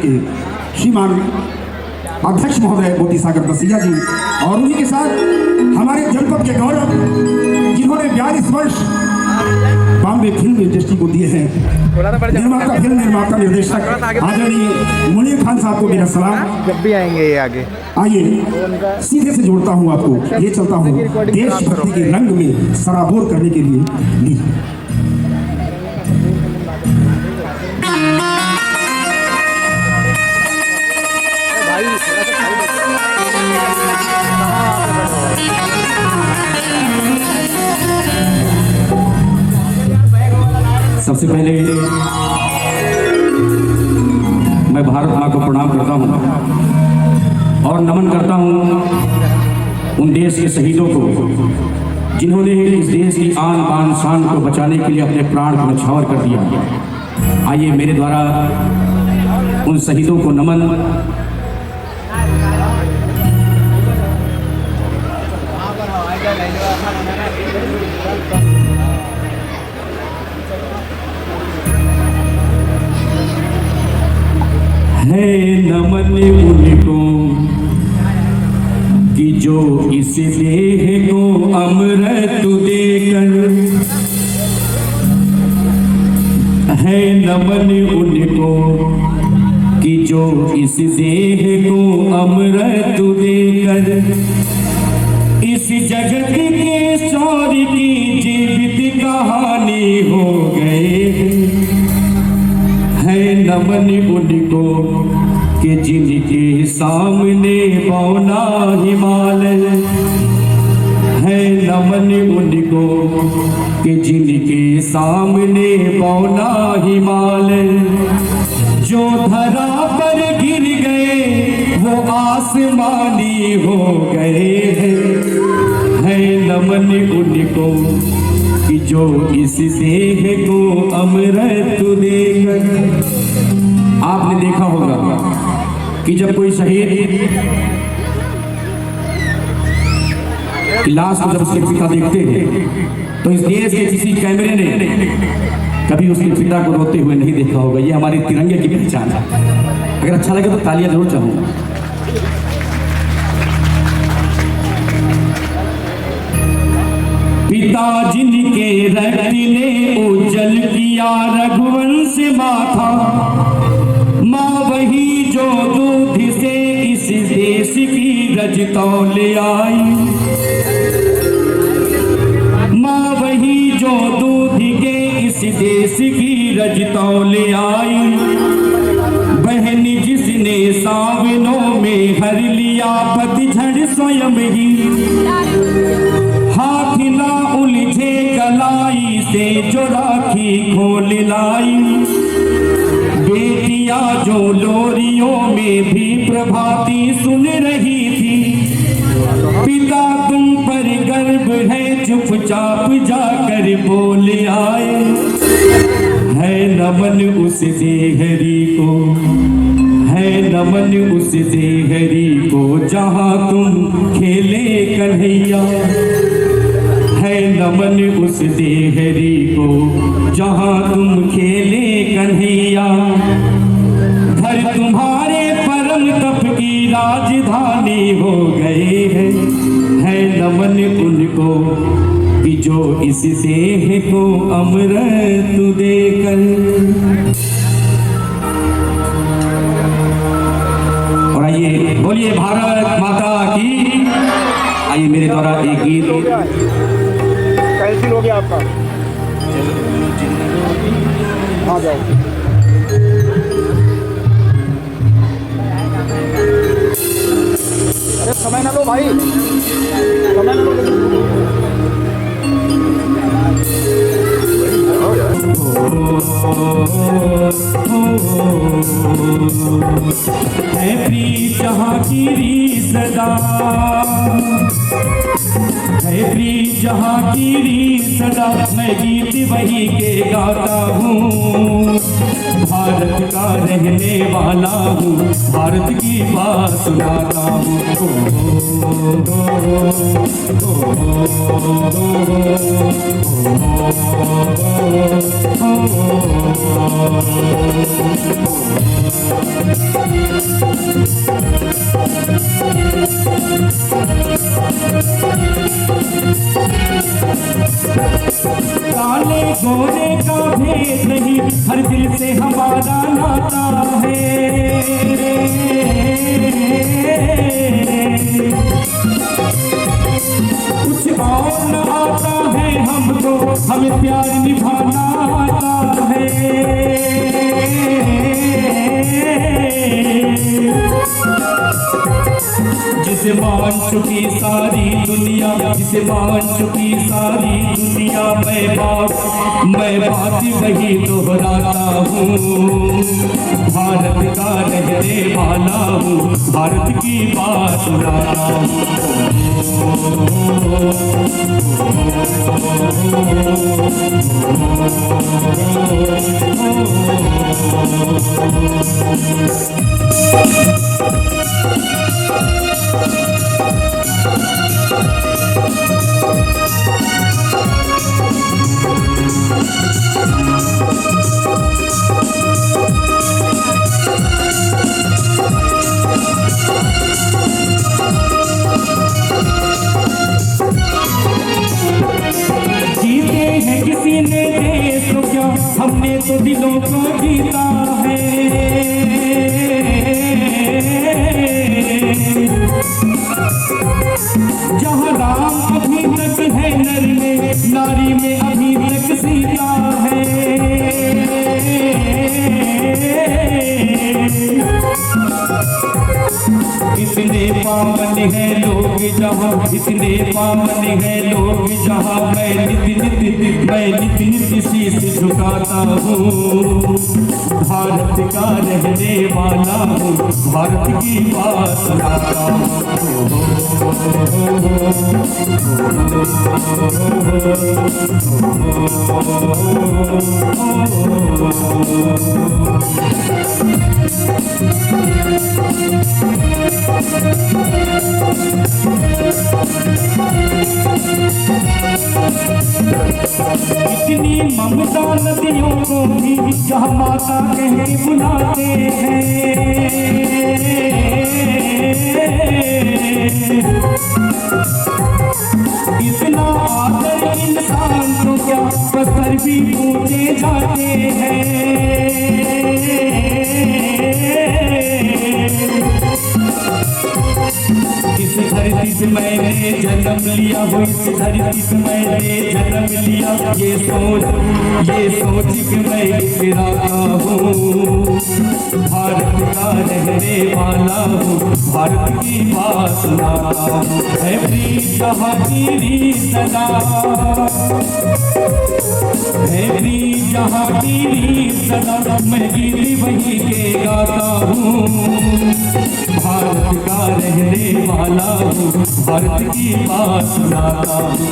के श्रीमान अध्यक्ष महोदय मोती सागर बसिया जी और उन्हीं के साथ हमारे जनपद के गौरव जिन्होंने 42 वर्ष बॉम्बे फिल्म इंडस्ट्री को दिए हैं, निर्माता फिल्म निर्माता निर्देशक आदरणीय मुनीर खान साहब को मेरा सलाम। जब भी आएंगे ये आगे आइए सीधे से जोड़ता हूँ आपको, ये चलता हूँ देशभक्ति के रंग में सराबोर करने के लिए। सबसे पहले मैं भारत माँ को प्रणाम करता हूँ और नमन करता हूँ उन देश के शहीदों को जिन्होंने इस देश की आन बान शान को बचाने के लिए अपने प्राण को न्यौछावर कर दिया। आइए मेरे द्वारा उन शहीदों को नमन। है नमन उनको कि जो इस देह को अमृत देकर, है नमन उनको कि जो इस देह को अमृत देकर इस जगत के शौर्य की जीवित कहानी हो गए। है नमन उनको कि जिनके सामने बौना हिमालय, है नमन उनको कि जिनके सामने बौना हिमालय, जो धरा पर गिर गए वो आसमानी हो गए। है नमन उनको कि जो इस देह को अमृत देकर। आपने देखा होगा कि जब कोई शहीद लाश को जब उसके पिता देखते हैं तो इस देश के किसी कैमरे ने कभी उसके पिता को रोते हुए नहीं देखा होगा। ये हमारे तिरंगे की पहचान है। अगर अच्छा लगे तो तालियां जरूर चाहूंगा। पिता जिनके रक्त ने उज्जल किया रघुवंश माथा, माँ वही जो दूध से इस देश की रजतौं ले आई, माँ वही जो दूध के इस देश की रजतौं ले आई। बहन जिसने सावनों में हर लिया पतझड़ स्वयं ही, हाथ ना उलझे कलाई से जो राखी खोल लाई। बेटियां जो लोरियों में भी प्रभाती सुन रही थी, पिता तुम पर गर्व है चुपचाप जाकर बोल आए। है नमन उस देहरी को, है नमन उस देहरी को जहां तुम खेले कन्हैया। है नमन उस देहरी को जहां तुम खेले कन्हैया। घर तुम्हारे परम तप की राजधानी हो गए हैं। है नमन उनको कि जो इस देह को अमृत देकर। और आइए बोलिए भारत माता की। आइए मेरे द्वारा एक गीत। कैसी लोगे आपका आ जाओ। अरे समय ना लो भाई, समय ना लो। है प्रीत जहांगीरी सदा, है प्रीत जहांगीरी सदा। मैं गीत वही के गाता हूँ, भारत का रहने वाला हूँ, भारत की बात सुनाता हूँ। काले गोरे का भेद नहीं, हर दिल से हमारा नाता है। कुछ और न आता है हमको, हमें प्यार निभाना आता है। जिसे मान चुकी सारी दुनिया, जिसे मान चुकी सारी दुनिया, मैं बात वही दोहराता हूँ। भारत का रहने वाला हूँ, भारत की बात सुनाता जीते हैं किसी ने देश तो क्या, हमने तो दिलों को जीता है। जहाँ राम अभी तक है नर में, नारी में अभी तक सीता है। इतने पावन है लोग जहाँ, इतने पावन है लोग जहाँ, मैं नित नित शीश झुकाता हूँ। भारत का रहने वाला हूँ, भारत की बात सुनाता इतनी ममता नदियों को भी जहाँ माता कह के बुलाते हैं। इतना आदर इंसान को क्या, पत्थर भी पूजे जाते हैं। इस धरती से मैंने जन्म लिया हो, इस धरती से मैंने जन्म लिया, ये सोच के मैं इतराता हूँ। भारत का रहने वाला हूँ, भारत की बात सुनाता हूँ। है प्रीत जहांगीरी सदा, है प्रीत जहांगीरी सदा, मैं गीत वही के गाता हूँ। भारत का रहने वाला हूँ, भारत की बात सुनाता हूँ।